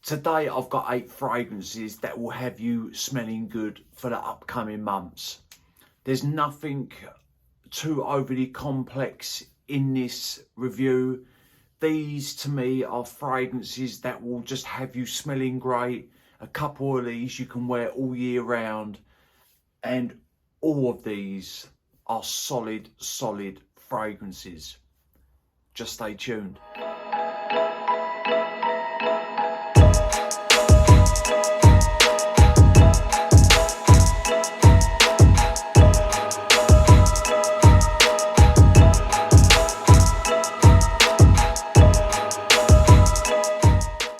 Today I've got 8 fragrances that will have you smelling good for the upcoming months. There's nothing too overly complex in this review. These to me are fragrances that will just have you smelling great. A couple of these you can wear all year round, and all of these are solid fragrances. Just stay tuned.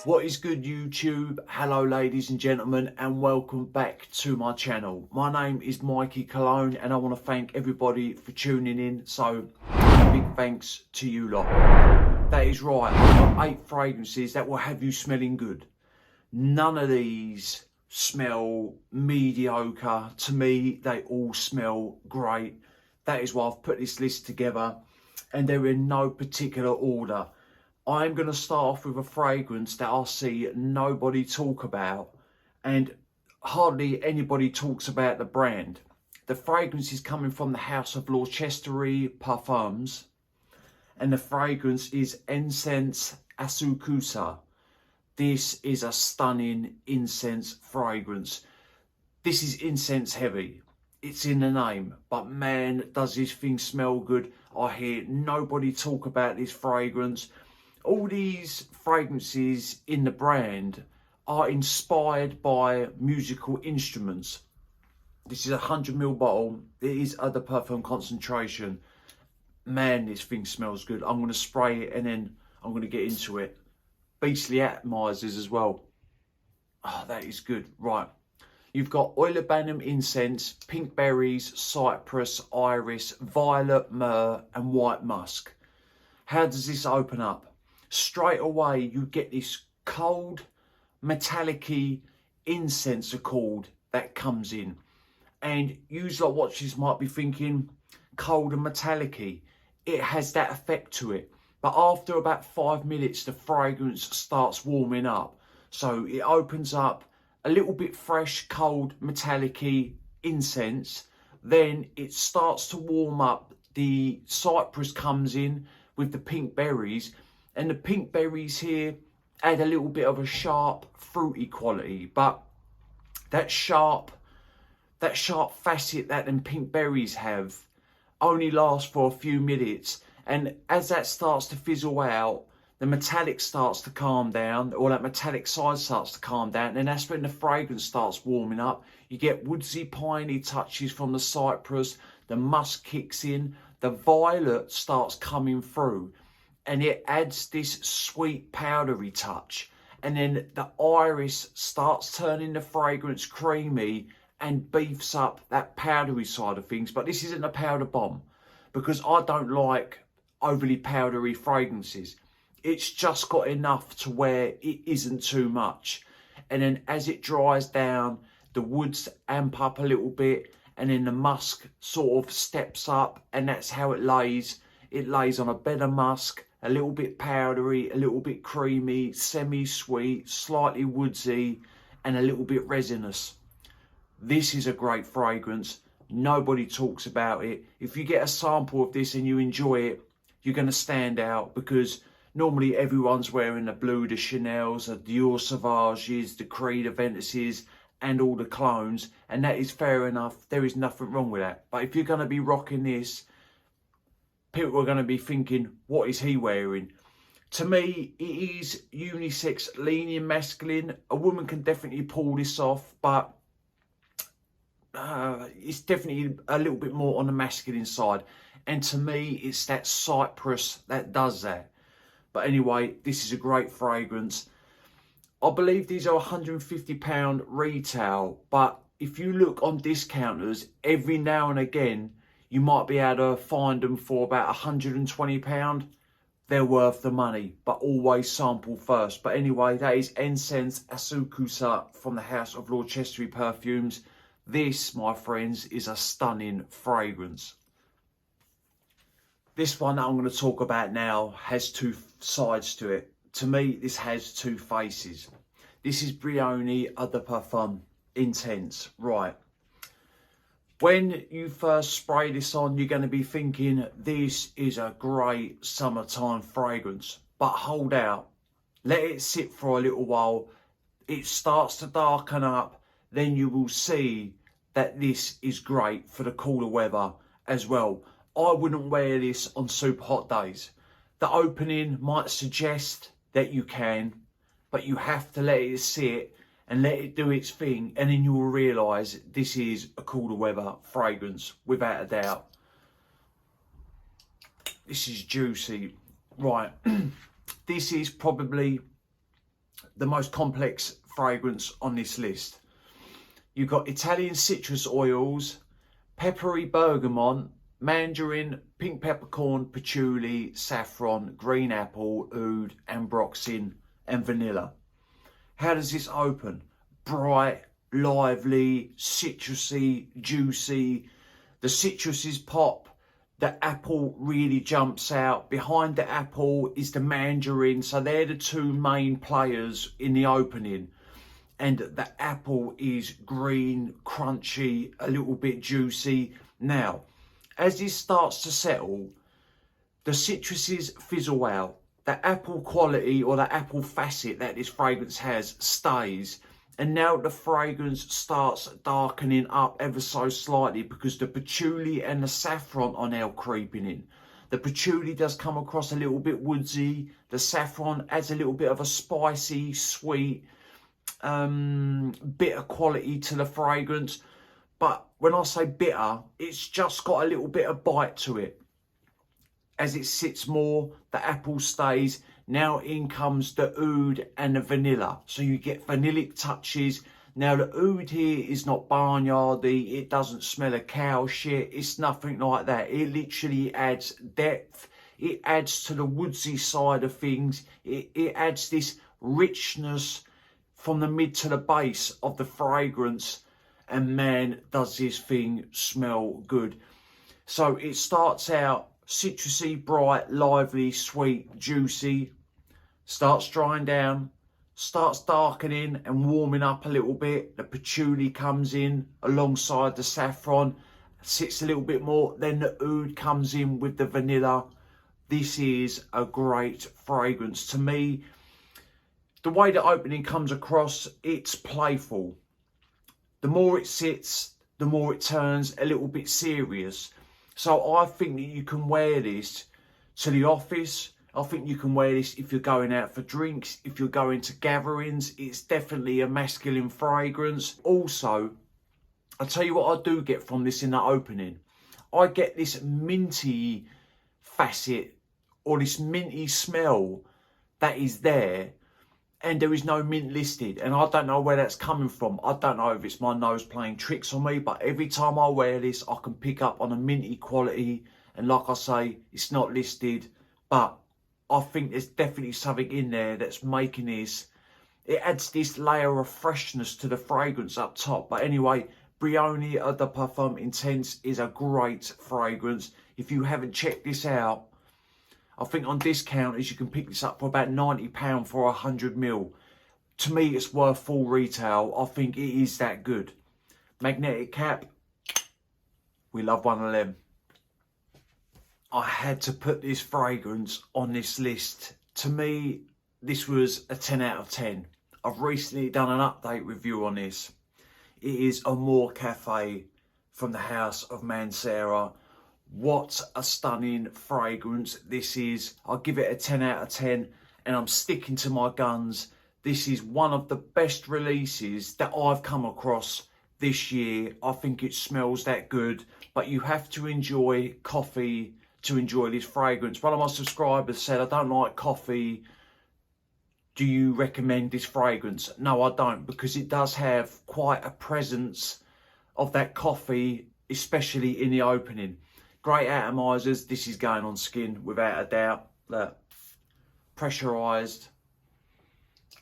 What is good, YouTube? Hello ladies and gentlemen, and welcome back to my channel. My name is Mikey Cologne and I want to thank everybody for tuning in, so big thanks to you lot. That is right, I've got 8 fragrances that will have you smelling good. None of these smell mediocre. To me, they all smell great. That is why I've put this list together, and they're in no particular order. I'm going to start off with a fragrance that I see nobody talk about, and hardly anybody talks about the brand. The fragrance is coming from the house of Lorchesterie Parfums, and the fragrance is Encens Asakusa. This is a stunning incense fragrance. This is incense heavy. It's in the name, but man, does this thing smell good. I hear nobody talk about this fragrance. All these fragrances in the brand are inspired by musical instruments. This is a 100ml bottle. It is other Parfum concentration. Man, this thing smells good. I'm going to spray it and then I'm going to get into it. Beastly atomizers as well. Oh, that is good. Right. You've got olibanum incense, pink berries, cypress, iris, violet, myrrh and white musk. How does this open up? Straight away you get this cold metallic-y incense accord that comes in, and you lot watchers might be thinking cold and metallic-y. It has that effect to it, but after about 5 minutes the fragrance starts warming up, so it opens up a little bit fresh, cold, metallic-y incense. Then it starts to warm up. The cypress comes in with the pink berries, and the pink berries here add a little bit of a sharp, fruity quality. But that sharp facet that them pink berries have only lasts for a few minutes. And as that starts to fizzle out, the metallic starts to calm down, or that metallic side starts to calm down. And that's when the fragrance starts warming up. You get woodsy, piney touches from the cypress. The musk kicks in. The violet starts coming through, and it adds this sweet powdery touch. And then the iris starts turning the fragrance creamy and beefs up that powdery side of things. But this isn't a powder bomb, because I don't like overly powdery fragrances. It's just got enough to where it isn't too much. And then as it dries down, the woods amp up a little bit, and then the musk sort of steps up, and that's how it lays. It lays on a bed of musk, a little bit powdery, a little bit creamy, semi-sweet, slightly woodsy, and a little bit resinous. This is a great fragrance. Nobody talks about it. If you get a sample of this and you enjoy it, you're going to stand out, because normally everyone's wearing the Bleu de Chanel's, the Dior Sauvages, the Creed Aventuses, and all the clones, and that is fair enough. There is nothing wrong with that. But if you're going to be rocking this, people are going to be thinking, what is he wearing? To me, it is unisex, leaning masculine. A woman can definitely pull this off, but it's definitely a little bit more on the masculine side. And to me, it's that cypress that does that. But anyway, this is a great fragrance. I believe these are £150 retail, but if you look on discounters, every now and again, you might be able to find them for about £120. They're worth the money, but always sample first. But anyway, that is Encens Asakusa from the house of Lorchesterie Perfumes. This, my friends, is a stunning fragrance. This one that I'm going to talk about now has 2 sides to it. To me, this has 2 faces. This is Brioni de Parfum Intense. Right. When you first spray this on, you're going to be thinking, this is a great summertime fragrance. But hold out. Let it sit for a little while. It starts to darken up. Then you will see that this is great for the cooler weather as well. I wouldn't wear this on super hot days. The opening might suggest that you can, but you have to let it sit and let it do its thing, and then you will realise this is a cooler weather fragrance, without a doubt. This is juicy. Right, this is probably the most complex fragrance on this list. You've got Italian citrus oils, peppery bergamot, mandarin, pink peppercorn, patchouli, saffron, green apple, oud, ambroxan and vanilla. How does this open? Bright, lively, citrusy, juicy. The citruses pop. The apple really jumps out. Behind the apple is the mandarin. So they're the two main players in the opening. And the apple is green, crunchy, a little bit juicy. Now, as this starts to settle, the citruses fizzle out. The apple quality or the apple facet that this fragrance has stays. And now the fragrance starts darkening up ever so slightly because the patchouli and the saffron are now creeping in. The patchouli does come across a little bit woodsy. The saffron adds a little bit of a spicy, sweet, bitter quality to the fragrance. But when I say bitter, it's just got a little bit of bite to it. As it sits more, the apple stays. Now in comes the oud and the vanilla. So you get vanillic touches. Now the oud here is not barnyardy. It doesn't smell of cow shit. It's nothing like that. It literally adds depth. It adds to the woodsy side of things. It adds this richness from the mid to the base of the fragrance. And man, does this thing smell good. So it starts out citrusy, bright, lively, sweet, juicy, starts drying down, starts darkening and warming up a little bit. The patchouli comes in alongside the saffron, sits a little bit more, then the oud comes in with the vanilla. This is a great fragrance. To me, the way the opening comes across, it's playful. The more it sits, the more it turns a little bit serious. So I think that you can wear this to the office. I think you can wear this if you're going out for drinks, if you're going to gatherings. It's definitely a masculine fragrance. Also, I'll tell you what I do get from this in that opening. I get this minty facet or this minty smell that is there. And there is no mint listed, and I don't know where that's coming from. I don't know if it's my nose playing tricks on me, but every time I wear this, I can pick up on a minty quality. And like I say, it's not listed, but I think there's definitely something in there that's making this. It adds this layer of freshness to the fragrance up top. But anyway, Brioni de Parfum Intense is a great fragrance. If you haven't checked this out, I think on discounters you can pick this up for about £90 for 100 ml. To me, it's worth full retail. I think it is that good. Magnetic cap, we love one of them. I had to put this fragrance on this list. To me, this was a 10 out of 10. I've recently done an update review on this. It is Amore Caffè from the house of Mancera. What a stunning fragrance this is. I'll give it a 10 out of 10 and I'm sticking to my guns. This is one of the best releases that I've come across this year. I think it smells that good, but you have to enjoy coffee to enjoy this fragrance. One of my subscribers said, I don't like coffee. Do you recommend this fragrance? No, I don't, because it does have quite a presence of that coffee, especially in the opening. Great atomizers. This is going on skin without a doubt. Look, pressurized.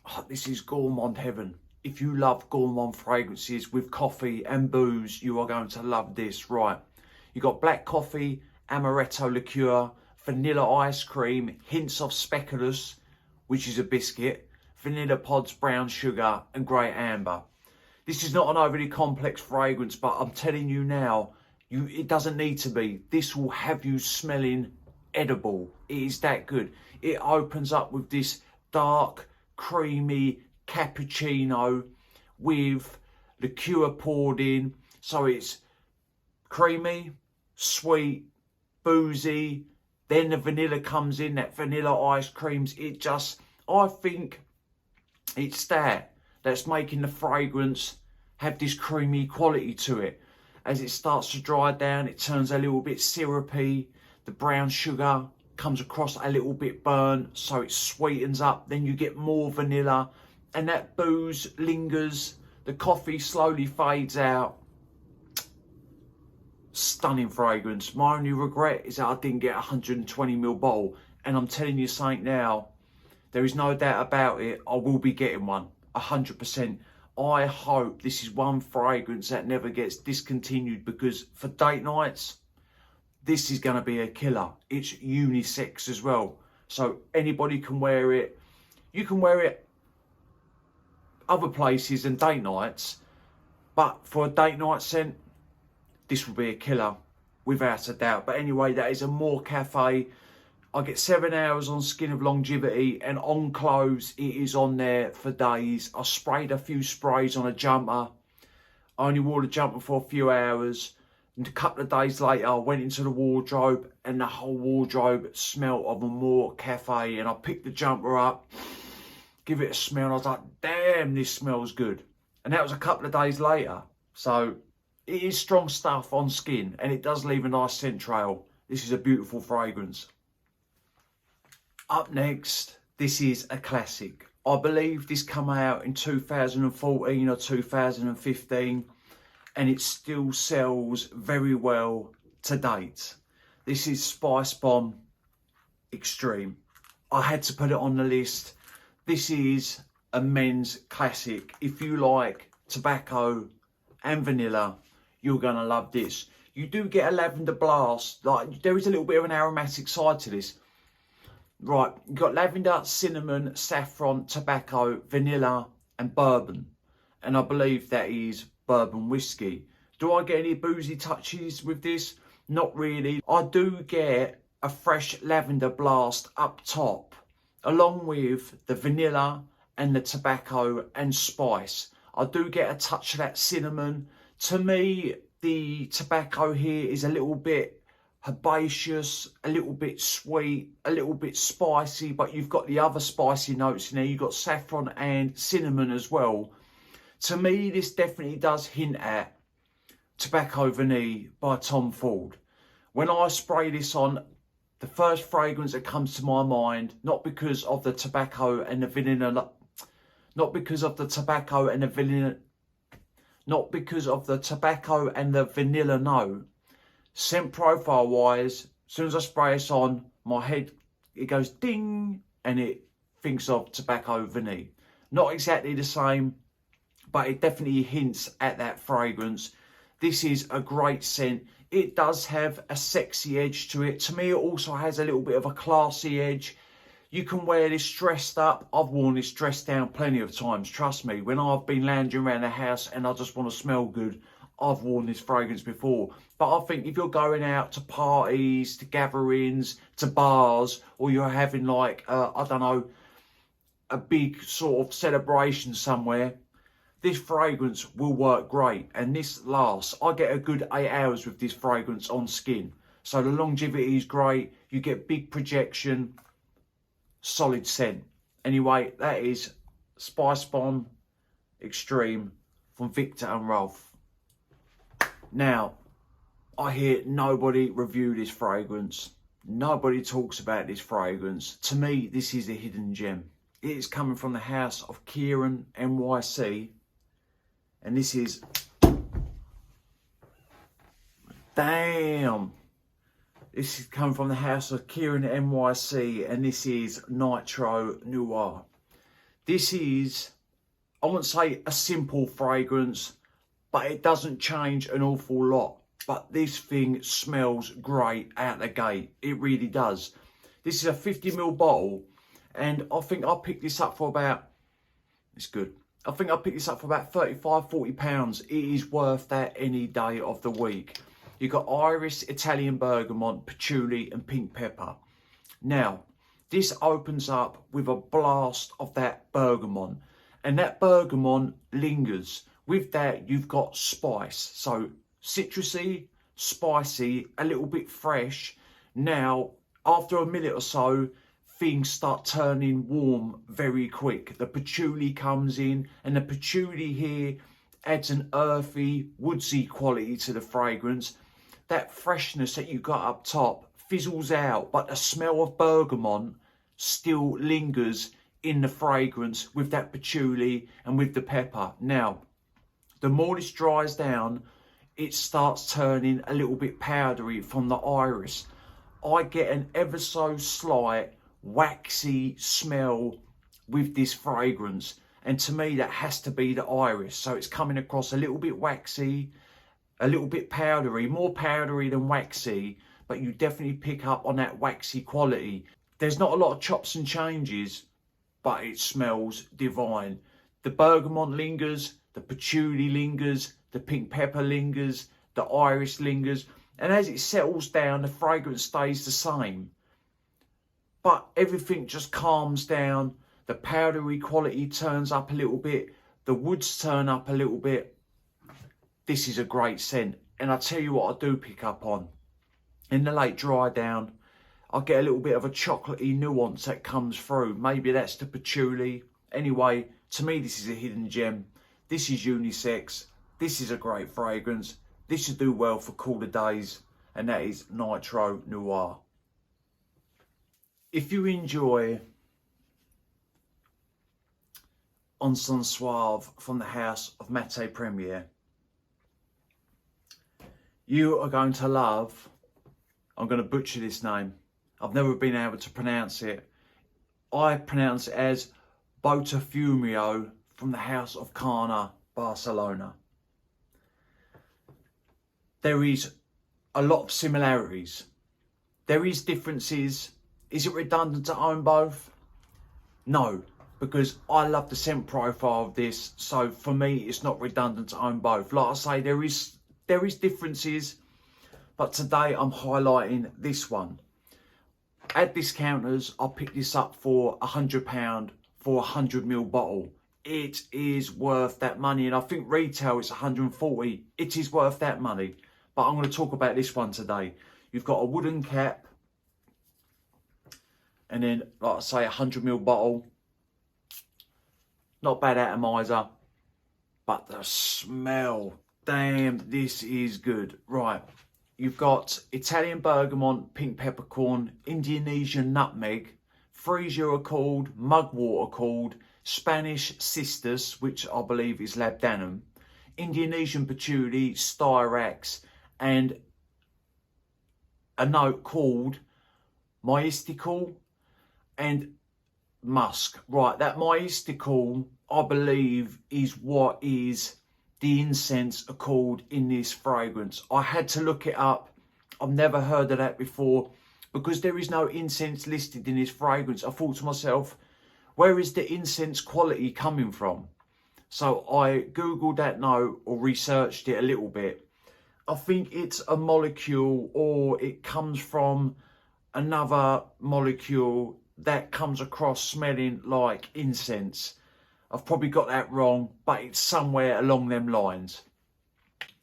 Oh, this is gourmand heaven. If you love gourmand fragrances with coffee and booze, you are going to love this. Right, you got black coffee, amaretto liqueur, vanilla ice cream, hints of speculoos, which is a biscuit, vanilla pods, brown sugar and grey amber. This is not an overly complex fragrance, but I'm telling you now, it doesn't need to be. This will have you smelling edible. It is that good. It opens up with this dark, creamy cappuccino with liqueur poured in. So it's creamy, sweet, boozy. Then the vanilla comes in, that vanilla ice creams. It just, I think it's that's making the fragrance have this creamy quality to it. As it starts to dry down, it turns a little bit syrupy. The brown sugar comes across a little bit burnt, so it sweetens up. Then you get more vanilla, and that booze lingers. The coffee slowly fades out. Stunning fragrance. My only regret is that I didn't get a 120ml bottle, and I'm telling you something now, there is no doubt about it, I will be getting one, 100%. I hope this is one fragrance that never gets discontinued, because for date nights, this is going to be a killer. It's unisex as well, so anybody can wear it. You can wear it other places and date nights, but for a date night scent, this will be a killer, without a doubt. But anyway, that is Amore Caffè. I get 7 hours on Skin of Longevity, and on clothes it is on there for days. I sprayed a few sprays on a jumper. I only wore the jumper for a few hours, and a couple of days later I went into the wardrobe, and the whole wardrobe smelled of Amore Caffè. And I picked the jumper up, give it a smell, and I was like, damn, this smells good. And that was a couple of days later. So it is strong stuff on skin, and it does leave a nice scent trail. This is a beautiful fragrance. Up next, this is a classic. I believe this came out in 2014 or 2015, and it still sells very well to date. This is Spicebomb Extreme. I had to put it on the list. This is a men's classic. If you like tobacco and vanilla, you're gonna love this. You do get a lavender blast. Like, there is a little bit of an aromatic side to this. Right, you've got lavender, cinnamon, saffron, tobacco, vanilla and bourbon. And I believe that is bourbon whiskey. Do I get any boozy touches with this? Not really. I do get a fresh lavender blast up top, along with the vanilla and the tobacco and spice. I do get a touch of that cinnamon. To me, the tobacco here is a little bit herbaceous, a little bit sweet, a little bit spicy, but you've got the other spicy notes in there. You've got saffron and cinnamon as well. To me, this definitely does hint at Tobacco Vanille by Tom Ford. When I spray this on, the first fragrance that comes to my mind, not because of the tobacco and the vanilla, not because of the tobacco and the vanilla, not because of the tobacco and the vanilla note. Scent profile wise, as soon as I spray this on, my head, it goes ding, and it thinks of Tobacco Vanille. Not exactly the same, but it definitely hints at that fragrance. This is a great scent. It does have a sexy edge to it. To me, it also has a little bit of a classy edge. You can wear this dressed up. I've worn this dressed down plenty of times, trust me. When I've been lounging around the house and I just want to smell good, I've worn this fragrance before. But I think if you're going out to parties, to gatherings, to bars, or you're having like, I don't know, a big sort of celebration somewhere, this fragrance will work great. And this lasts, I get a good 8 hours with this fragrance on skin. So the longevity is great. You get big projection, solid scent. Anyway, that is Spicebomb Extreme from Viktor&Rolf. Now, I hear nobody review this fragrance. Nobody talks about this fragrance. To me, this is a hidden gem. It is coming from the house of Kierin NYC. And this is... Damn! This is coming from the house of Kierin NYC. And this is Nitro Noir. This is, I wouldn't say a simple fragrance, but it doesn't change an awful lot. But this thing smells great out the gate. It really does. This is a 50ml bottle, and I think I picked this up for about It's good. I think I picked this up for about 35, 40 pounds. It is worth that any day of the week. You've got iris, Italian bergamot, patchouli and pink pepper. Now, this opens up with a blast of that bergamot. And that bergamot lingers. With that, you've got spice. So, citrusy, spicy, a little bit fresh. Now, after a minute or so, things start turning warm very quick. The patchouli comes in, and the patchouli here adds an earthy, woodsy quality to the fragrance. That freshness that you got up top fizzles out, but the smell of bergamot still lingers in the fragrance with that patchouli and with the pepper. Now, the more this dries down, it starts turning a little bit powdery from the iris. I get an ever so slight waxy smell with this fragrance, and to me that has to be the iris. So it's coming across a little bit waxy, a little bit powdery, more powdery than waxy, but you definitely pick up on that waxy quality. There's not a lot of chops and changes, but it smells divine. The bergamot lingers, the patchouli lingers, the pink pepper lingers, the iris lingers, and as it settles down, the fragrance stays the same. But everything just calms down. The powdery quality turns up a little bit. The woods turn up a little bit. This is a great scent. And I tell you what I do pick up on. In the late dry down, I get a little bit of a chocolatey nuance that comes through. Maybe that's the patchouli. Anyway, to me, this is a hidden gem. This is unisex. This is a great fragrance. This should do well for cooler days. And that is Nitro Noir. If you enjoy Encens Asakusa from the house of Mate Premier, you are going to love, I'm going to butcher this name, I've never been able to pronounce it. I pronounce it as Botafumeiro from the house of Carner, Barcelona. There is a lot of similarities. There is differences. Is it redundant to own both? No, because I love the scent profile of this. So for me, it's not redundant to own both. Like I say, there is differences, but today I'm highlighting this one. At discounters, I picked this up for £100 for a 100ml bottle. It is worth that money, and I think retail is 140. It is worth that money, but I'm going to talk about this one today. You've got a wooden cap, and then, like I say, a 100ml bottle. Not bad atomizer, but the smell, damn, this is good. Right, you've got Italian bergamot, pink peppercorn, Indonesian nutmeg, freesia accord, mugwort accord, Spanish cistus, which I believe is labdanum, Indonesian patchouli, styrax, and a note called mystical and musk. Right, that mystical, I believe, is what is the incense accord in this fragrance. I had to look it up. I've never heard of that before, because there is no incense listed in this fragrance. I thought to myself, where is the incense quality coming from? So I googled that note, or researched it a little bit. I think it's a molecule, or it comes from another molecule that comes across smelling like incense. I've probably got that wrong, but it's somewhere along them lines.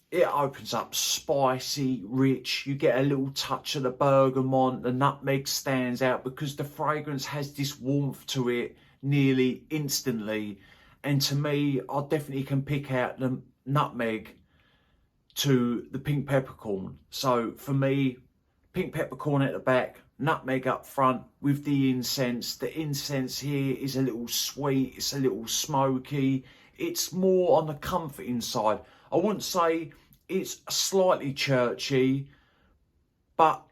It opens up spicy, rich. You get a little touch of the bergamot. The nutmeg stands out because the fragrance has this warmth to it nearly instantly. And to me, I definitely can pick out the nutmeg to the pink peppercorn. So for me, pink peppercorn at the back, nutmeg up front with the incense. The incense here is a little sweet, it's a little smoky. It's more on the comforting side. I wouldn't say it's slightly churchy, but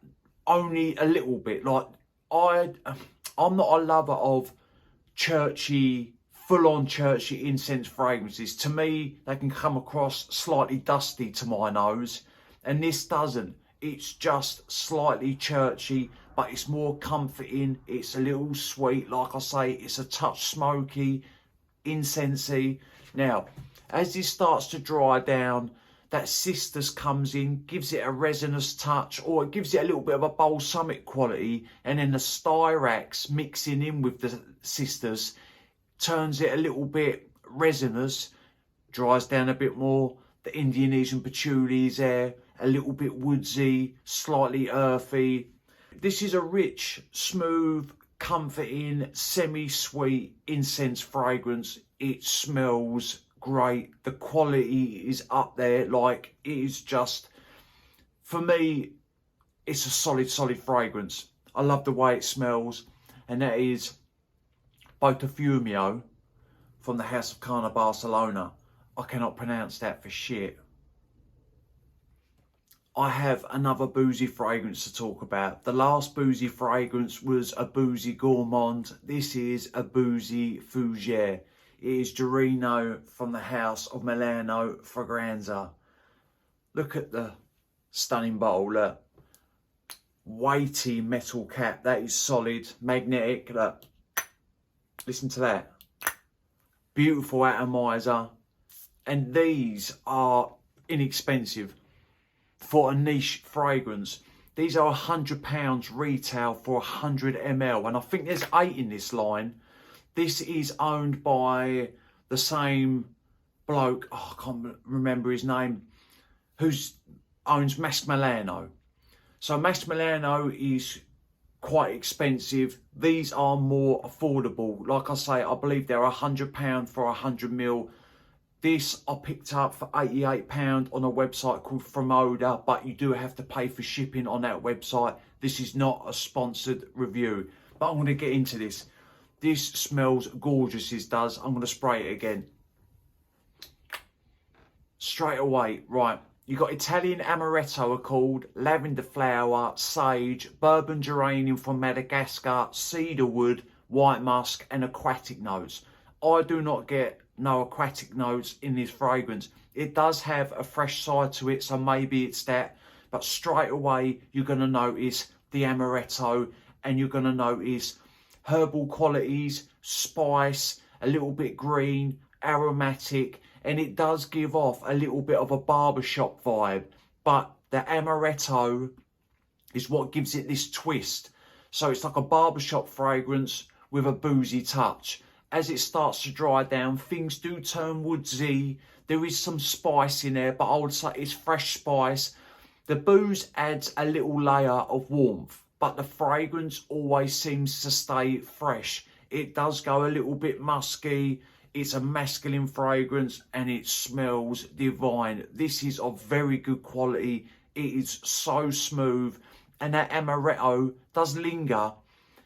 only a little bit. Like, I'm not a lover of churchy, full-on churchy incense fragrances. To me, they can come across slightly dusty to my nose, and this doesn't. It's just slightly churchy, but it's more comforting. It's a little sweet, like I say, it's a touch smoky, incensey. Now, as this starts to dry down, that cistus comes in, gives it a resinous touch, or it gives it a little bit of a balsamic quality, and then the styrax mixing in with the cistus turns it a little bit resinous, dries down a bit more. The Indonesian patchouli is there, a little bit woodsy, slightly earthy. This is a rich, smooth, comforting, semi-sweet incense fragrance. It smells great. The quality is up there. Like, it is just, for me, it's a solid fragrance. I love the way it smells, and that is Botafumeiro from the House of Carner, Barcelona. I cannot pronounce that for shit. I have another boozy fragrance to talk about. The last boozy fragrance was a boozy gourmand. This is a boozy fougere. It is Diurno from the House of Milano, Fragranze. Look at the stunning bottle, look. Weighty metal cap, that is solid, magnetic, look. Listen to that. Beautiful atomizer. And these are inexpensive for a niche fragrance. These are £100 retail for 100 ml, and I think there's 8 in this line. This is owned by the same bloke, oh, I can't remember his name, who owns Mas Milano. So Mas Milano is quite expensive. These are more affordable. Like I say, I believe they're £100 for 100 ml. This I picked up for £88 on a website called Fragranze, but you do have to pay for shipping on that website. This is not a sponsored review, but I'm going to get into this. This smells gorgeous, this does. I'm going to spray it again. Straight away, right. You got Italian amaretto called, lavender flower, sage, bourbon geranium from Madagascar, cedar wood, white musk, and aquatic notes. I do not get no aquatic notes in this fragrance. It does have a fresh side to it, so maybe it's that. But straight away, you're going to notice the amaretto, and you're going to notice herbal qualities, spice, a little bit green, aromatic, and it does give off a little bit of a barbershop vibe. But the amaretto is what gives it this twist. So it's like a barbershop fragrance with a boozy touch. As it starts to dry down, things do turn woodsy. There is some spice in there, but I would say it's fresh spice. The booze adds a little layer of warmth, but the fragrance always seems to stay fresh. It does go a little bit musky. It's a masculine fragrance, and it smells divine. This is of very good quality. It is so smooth, and that amaretto does linger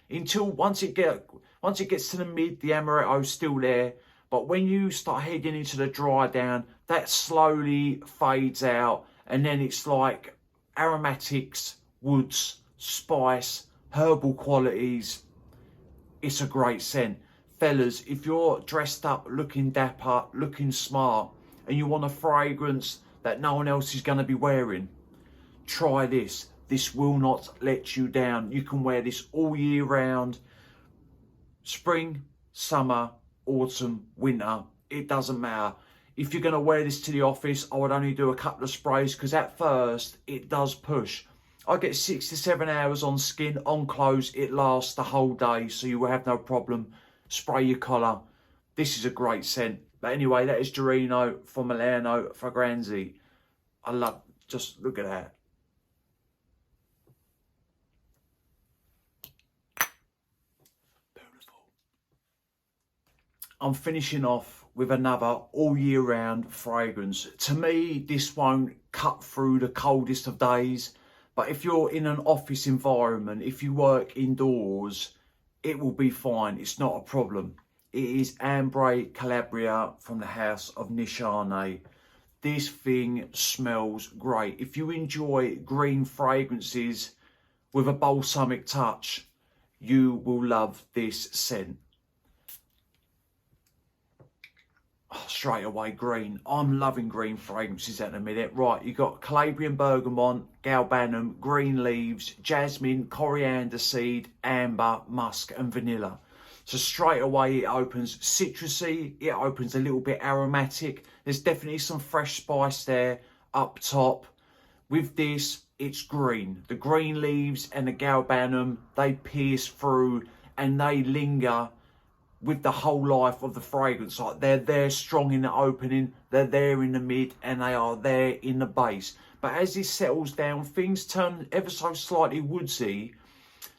until once it gets to the mid, the amaretto's still there. But when you start heading into the dry down, that slowly fades out, and then it's like aromatics, woods, spice, herbal qualities. It's a great scent. Fellas, if you're dressed up, looking dapper, looking smart, and you want a fragrance that no one else is going to be wearing, try this. This will not let you down. You can wear this all year round. Spring, summer, autumn, winter, it doesn't matter. If you're going to wear this to the office, I would only do a couple of sprays, because at first it does push. I get 6 to 7 hours on skin, on clothes. It lasts the whole day, so you will have no problem. Spray your collar. This is a great scent. But anyway, that is Diurno from Milano, Fragranze. I love, just look at that. I'm finishing off with another all year round fragrance. To me, this won't cut through the coldest of days, but if you're in an office environment, if you work indoors, it will be fine. It's not a problem. It is Ambra Calabria from the House of Nishane. This thing smells great. If you enjoy green fragrances with a balsamic touch, you will love this scent. Oh, straight away green. I'm loving green fragrances at the minute. Right, you got Calabrian bergamot, galbanum, green leaves, jasmine, coriander seed, amber, musk and vanilla. So straight away it opens citrusy, it opens a little bit aromatic. There's definitely some fresh spice there up top. With this, it's green. The green leaves and the galbanum, they pierce through and they linger with the whole life of the fragrance. Like they're there strong in the opening, they're there in the mid, and they are there in the base. But as this settles down, things turn ever so slightly woodsy.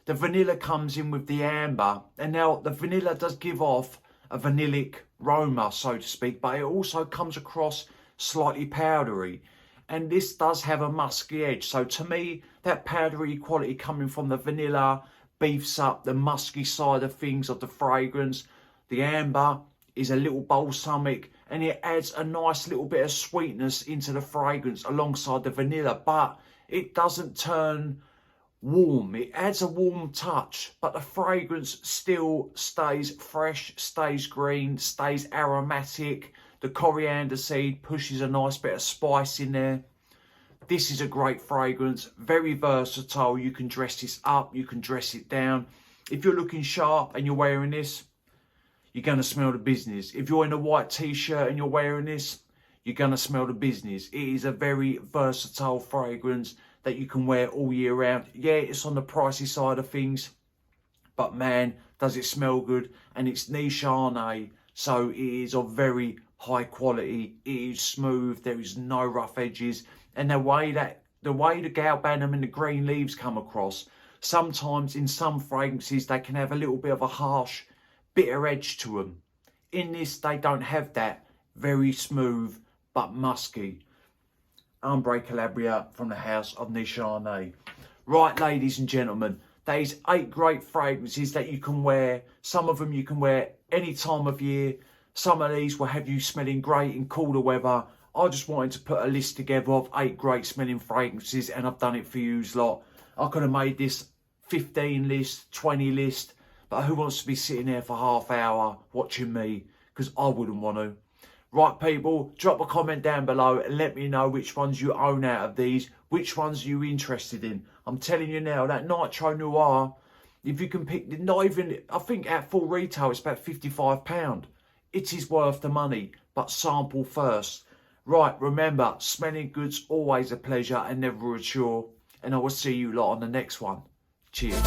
The vanilla comes in with the amber, and now the vanilla does give off a vanillic aroma, so to speak, but it also comes across slightly powdery. And this does have a musky edge. So to me, that powdery quality coming from the vanilla beefs up the musky side of things of the fragrance. The amber is a little balsamic, and it adds a nice little bit of sweetness into the fragrance alongside the vanilla, but it doesn't turn warm. It adds a warm touch, but the fragrance still stays fresh, stays green, stays aromatic. The coriander seed pushes a nice bit of spice in there. This is a great fragrance, very versatile. You can dress this up, you can dress it down. If you're looking sharp and you're wearing this, you're going to smell the business. If you're in a white t-shirt and you're wearing this, you're going to smell the business. It is a very versatile fragrance that you can wear all year round. Yeah, it's on the pricey side of things, but man, does it smell good. And it's Nishane, so it is of very high quality. It is smooth, there is no rough edges. And the way the galbanum and the green leaves come across, sometimes in some fragrances they can have a little bit of a harsh, bitter edge to them. In this, they don't have that. Very smooth but musky. Ambra Calabria from the house of Nishane. Right, ladies and gentlemen, there is 8 great fragrances that you can wear. Some of them you can wear any time of year. Some of these will have you smelling great in cooler weather. I just wanted to put a list together of 8 great smelling fragrances, and I've done it for you lot. I could have made this 15 list, 20 list, but who wants to be sitting there for half hour watching me? Because I wouldn't want to. Right, people, drop a comment down below and let me know which ones you own out of these, which ones you're interested in. I'm telling you now, that Nitro Noir, if you can pick, not even, I think at full retail it's about £55. It is worth the money, but sample first. Right, remember, smelling good's always a pleasure and never a chore. And I will see you lot on the next one. Cheers.